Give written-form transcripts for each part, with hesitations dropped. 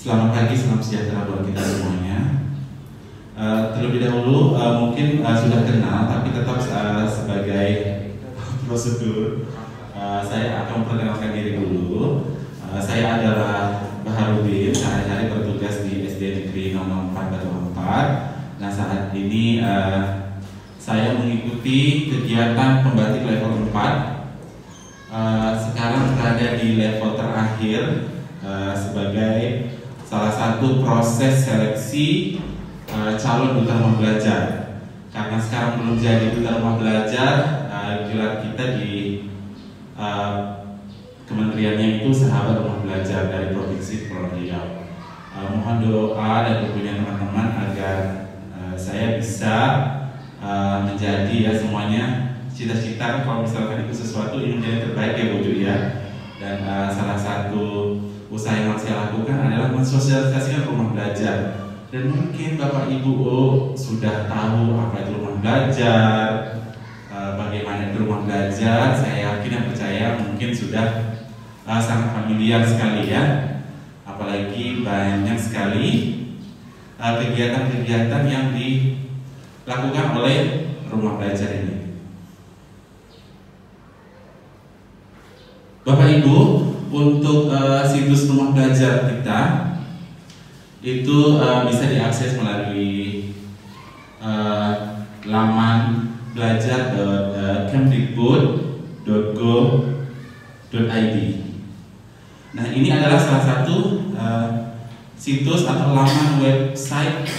Selamat pagi, salam sejahtera buat kita semuanya. Terlebih dahulu mungkin sudah kenal, tapi tetap sebagai prosedur saya akan memperkenalkan diri dulu. Saya adalah Baharudin, sehari-hari bertugas di SD Negeri Nomor 4 Batu Ampar. Nah, saat ini saya mengikuti kegiatan pembatik level 4. Sekarang berada di level terakhir sebagai salah satu proses seleksi calon duta rumah belajar. Karena sekarang belum jadi duta rumah belajar, gelar kita di kementeriannya itu sahabat rumah belajar dari Provinsi Kepulauan Riau. Mohon doa dan dukungan teman-teman agar saya bisa menjadi ya semuanya cita-cita. Kalau misalkan itu sesuatu yang menjadi terbaik ya Bu ya. Dan salah satu usaha yang saya lakukan adalah mensosialisasikan rumah belajar. Dan mungkin Bapak Ibu sudah tahu apa itu rumah belajar, bagaimana itu rumah belajar. Saya yakin dan percaya mungkin sudah sangat familiar sekali ya. Apalagi banyak sekali kegiatan-kegiatan yang dilakukan oleh rumah belajar ini. Bapak Ibu, untuk situs rumah belajar kita itu bisa diakses melalui laman belajar.kemdikbud.go.id. Nah, ini adalah salah satu situs atau laman website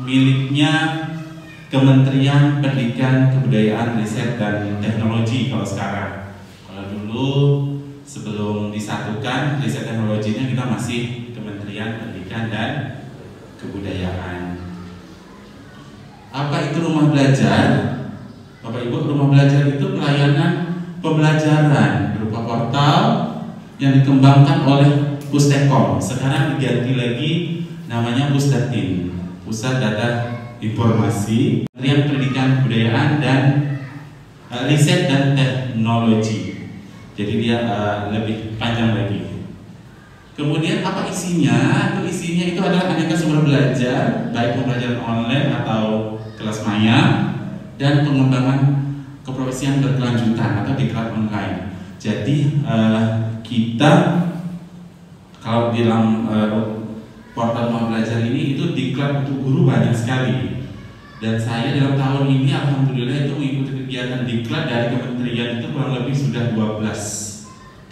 miliknya Kementerian Pendidikan, Kebudayaan, Riset dan Teknologi kalau sekarang. Kalau dulu sebelum disatukan riset teknologinya kita masih Kementerian Pendidikan dan Kebudayaan. Apa itu rumah belajar? Bapak Ibu, rumah belajar itu pelayanan pembelajaran berupa portal yang dikembangkan oleh Pustekom. Sekarang diganti lagi namanya Pusdatin, Pusat Data Informasi, Kementerian Pendidikan, Kebudayaan dan Riset dan Teknologi. Jadi dia lebih panjang lagi. Kemudian apa isinya? Isinya itu adalah aneka sumber belajar, baik pembelajaran online atau kelas maya, dan pengembangan keprofesian berkelanjutan atau diklat online. Jadi kita kalau di dalam portal rumah belajar ini itu diklat untuk guru banyak sekali. Dan saya dalam tahun ini alhamdulillah itu mengikuti kegiatan diklat dari kementerian itu kurang lebih sudah 12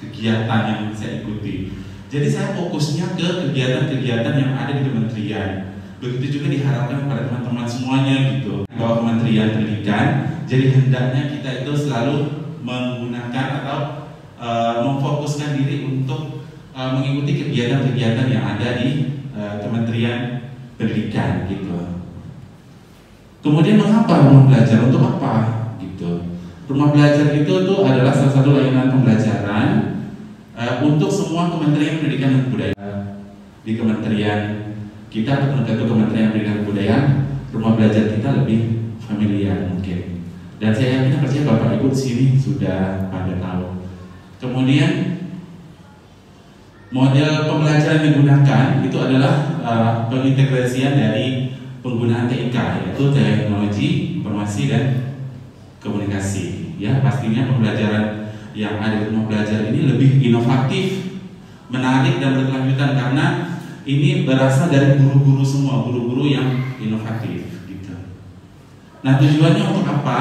kegiatan yang saya ikuti. Jadi saya fokusnya ke kegiatan-kegiatan yang ada di kementerian. Begitu juga diharapkan kepada teman-teman semuanya gitu. Di bawah Kementerian Pendidikan, jadi hendaknya kita itu selalu menggunakan atau memfokuskan diri untuk mengikuti kegiatan-kegiatan yang ada di Kementerian Pendidikan gitu. Kemudian mengapa rumah belajar? Untuk apa? Gitu. Rumah belajar itu tuh adalah salah satu layanan pembelajaran untuk semua Kementerian Pendidikan dan Kebudayaan. Di kementerian kita atau Kementerian Pendidikan dan Kebudayaan, rumah belajar kita lebih familiar mungkin. Dan saya yakin percaya Bapak Ibu di sini sudah pada tahu. Kemudian model pembelajaran yang digunakan itu adalah pengintegrasian dari penggunaan TIK, yaitu teknologi informasi dan komunikasi. Ya, pastinya pembelajaran yang ada di rumah belajar ini lebih inovatif, menarik dan berkelanjutan karena ini berasal dari guru-guru semua, guru-guru yang inovatif gitu. Nah, tujuannya untuk apa?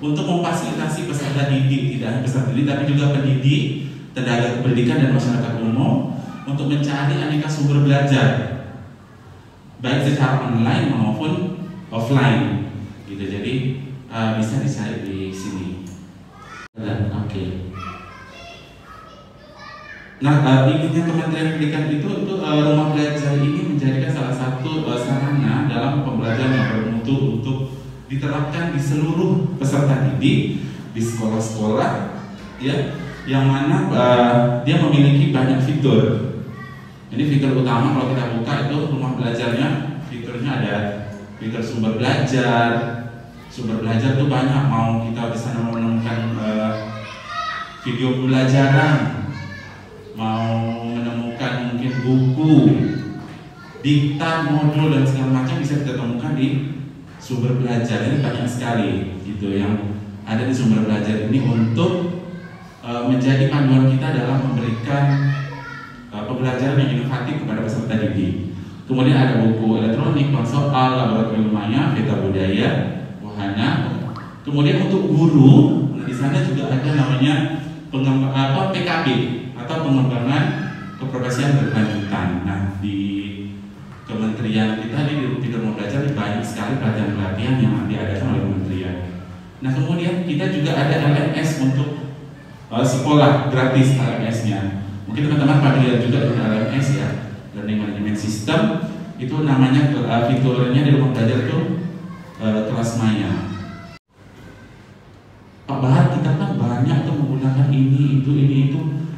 Untuk memfasilitasi peserta didik, tidak hanya peserta didik tapi juga pendidik, tenaga pendidikan dan masyarakat umum untuk mencari aneka sumber belajar baik secara online maupun offline gitu. Jadi bisa dicari di sini. Oke. Nah, inginnya Kementerian Pendidikan itu rumah belajar ini menjadikan salah satu sarana dalam pembelajaran yang bermutu untuk diterapkan di seluruh peserta didik di sekolah-sekolah ya, yang mana dia memiliki banyak fitur. Ini fitur utama kalau kita buka itu rumah belajarnya, fiturnya ada fitur sumber belajar. Sumber belajar itu banyak, mau kita bisa menemukan video pembelajaran, mau menemukan mungkin buku, diktat, modul dan segala macam bisa kita temukan di sumber belajar. Ini banyak sekali gitu yang ada di sumber belajar ini untuk menjadi panduan kita dalam memberikan pembelajaran yang inovatif kepada peserta didik. Kemudian ada buku elektronik, konsoal, laboratorium maya, peta budaya, wahana. Kemudian untuk guru, nah di sana juga ada namanya PKB atau pengembangan keprofesian berkelanjutan. Nah di kementerian kita di Rumah Belajar banyak sekali pelatihan-pelatihan yang diadakan oleh kementerian. Nah kemudian kita juga ada LMS untuk sekolah gratis LMS-nya. Mungkin teman-teman pada lihat juga di LMS ya, Learning Management System. Itu namanya fiturnya di Rumah Belajar itu kelas maya. Pak Bahar, kita kan banyak tuh menggunakan ini itu.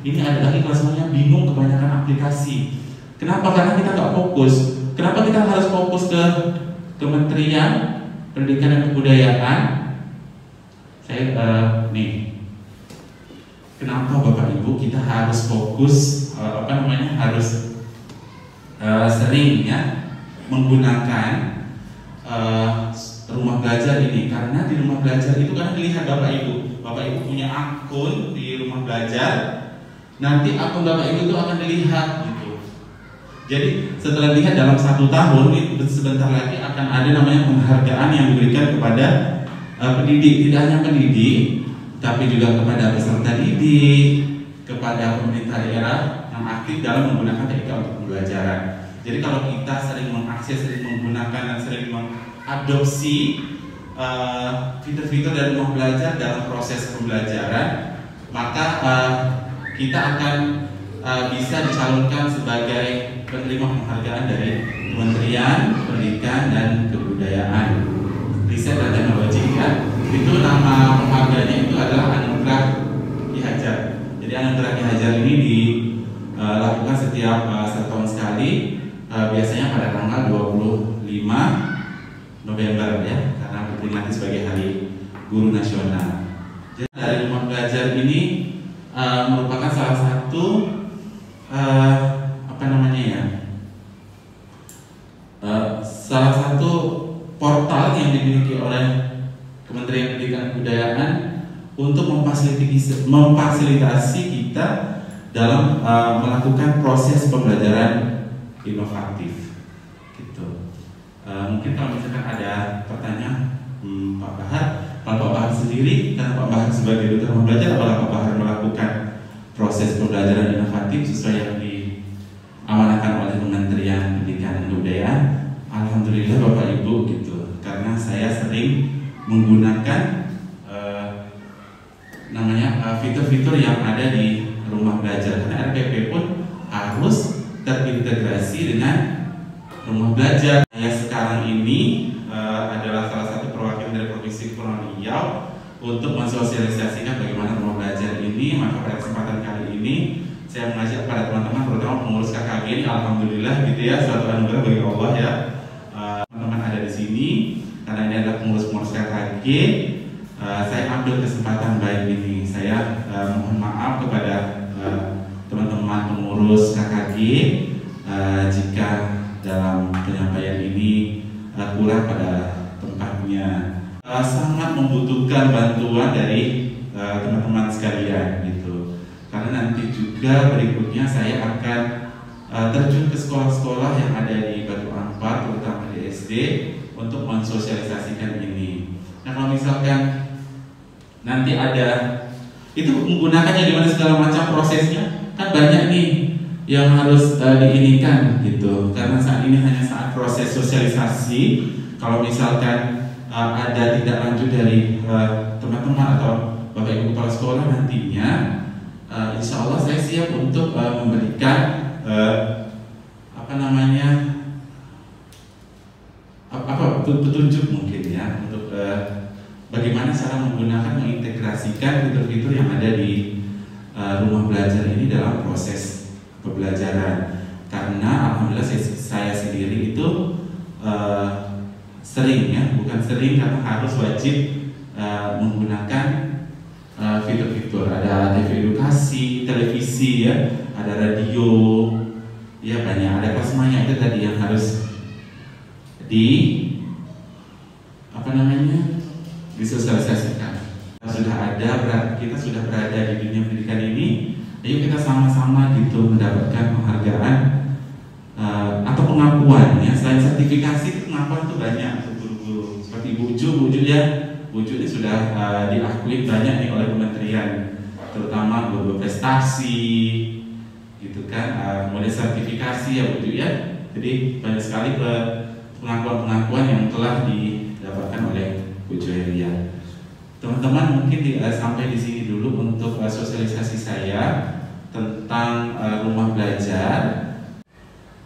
Ini ada lagi kelas maya bingung kebanyakan aplikasi. Kenapa? Karena kita nggak fokus. Kenapa kita harus fokus ke Kementerian Pendidikan dan Kebudayaan? Kenapa Bapak Ibu kita harus fokus harus sering ya menggunakan rumah belajar ini? Karena di rumah belajar itu kan dilihat Bapak Ibu punya akun di rumah belajar, nanti akun Bapak Ibu itu akan dilihat gitu. Jadi setelah dilihat dalam 1 tahun itu sebentar lagi akan ada namanya penghargaan yang diberikan kepada pendidik, tidak hanya pendidik tapi juga kepada peserta didik, kepada pemerintah daerah yang aktif dalam menggunakan TIK untuk pembelajaran. Jadi kalau kita sering mengakses, sering menggunakan dan sering mengadopsi fitur-fitur dari rumah belajar dalam proses pembelajaran, maka kita akan bisa dicalonkan sebagai penerima penghargaan dari Kementerian Pendidikan dan Kebudayaan, Riset dan Teknologi ya. Itu nama penghargaannya itu adalah Anugerah Ki Hajar. Jadi Anugerah Ki Hajar ini dilakukan setiap 1 tahun sekali, biasanya pada tanggal 25 November ya, karena diperingati sebagai Hari Guru Nasional. Jadi dari rumah belajar ini merupakan salah satu salah satu portal yang dimiliki oleh Kementerian Pendidikan dan Kebudayaan untuk memfasilitasi kita dalam melakukan proses pembelajaran inovatif. Gitu. Mungkin kalau misalkan ada pertanyaan, Pak Bahar, kalau Pak Bahar sendiri, karena Pak Bahar sebagai duta rumah belajar, apakah Pak Bahar melakukan proses pembelajaran inovatif sesuai yang diamanahkan oleh Kementerian Pendidikan dan Kebudayaan? Alhamdulillah Bapak Ibu gitu, karena saya sering menggunakan fitur-fitur yang ada di rumah belajar, karena RPP pun harus terintegrasi dengan rumah belajar. Saya sekarang ini adalah salah satu perwakilan dari Provinsi Kepulauan Riau untuk mensosialisasikan bagaimana rumah belajar ini. Maka pada kesempatan kali ini saya mengajak pada teman-teman, terutama pengurus KKG ini, alhamdulillah gitu ya, suatu anugerah bagi Allah ya. Teman-teman ada di sini karena ini adalah pengurus-pengurus KKG. Saya ambil kesempatan baik ini. Saya mohon maaf kepada teman-teman pengurus KKG jika dalam penyampaian ini kurang pada tempatnya. Sangat membutuhkan bantuan dari teman-teman sekalian gitu. Karena nanti juga berikutnya saya akan terjun ke sekolah-sekolah yang ada di Batu Ampar, terutama di SD, untuk mensosialisasikan ini. Nah kalau misalkan nanti ada itu menggunakannya gimana segala macam prosesnya, kan banyak nih yang harus diinikan gitu. Karena saat ini hanya saat proses sosialisasi. Kalau misalkan ada tidak lanjut dari teman-teman atau Bapak Ibu Kepala Sekolah nantinya, insya Allah saya siap untuk memberikan petunjuk mungkin ya untuk bagaimana cara menggunakan, mengintegrasikan fitur-fitur yang ada di rumah belajar ini dalam proses pembelajaran. Karena alhamdulillah saya sendiri itu sering ya, bukan sering karena harus wajib menggunakan fitur-fitur. Ada TV edukasi, televisi ya, ada radio Ya banyak, ada kelas maya itu tadi yang harus disosialisasikan. Kita sudah berada di dunia pendidikan ini. Ayo kita sama-sama gitu mendapatkan penghargaan atau pengakuan ya. Selain sertifikasi, pengakuan itu banyak untuk guru-guru. Seperti Bu Uju ya. Bu Uju ini sudah diakui banyak nih oleh kementerian, terutama guru prestasi gitu kan, kemudian sertifikasi ya Bu Uju ya. Jadi banyak sekali pengakuan-pengakuan yang telah didapatkan oleh Bu Juheria. Teman-teman mungkin sampai di sini dulu untuk sosialisasi saya tentang rumah belajar.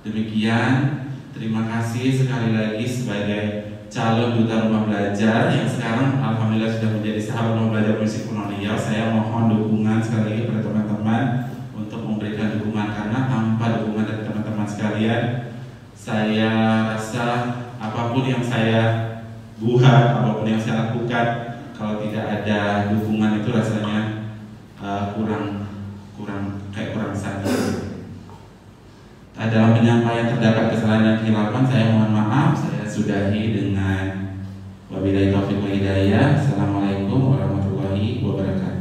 Demikian, terima kasih sekali lagi sebagai calon duta rumah belajar yang sekarang alhamdulillah sudah menjadi sahabat rumah belajar Provinsi Kepulauan Riau. Saya mohon dukungan sekali lagi kepada teman-teman untuk memberikan dukungan, karena tanpa dukungan dari teman-teman sekalian, saya rasa apapun yang saya buat, apapun yang saya lakukan, kalau tidak ada dukungan itu rasanya kurang sadar. Dalam penyampaian terdapat kesalahan dan kehilafan, saya mohon maaf. Saya sudahi dengan wabillahi taufiq wal hidayah. Assalamualaikum warahmatullahi wabarakatuh.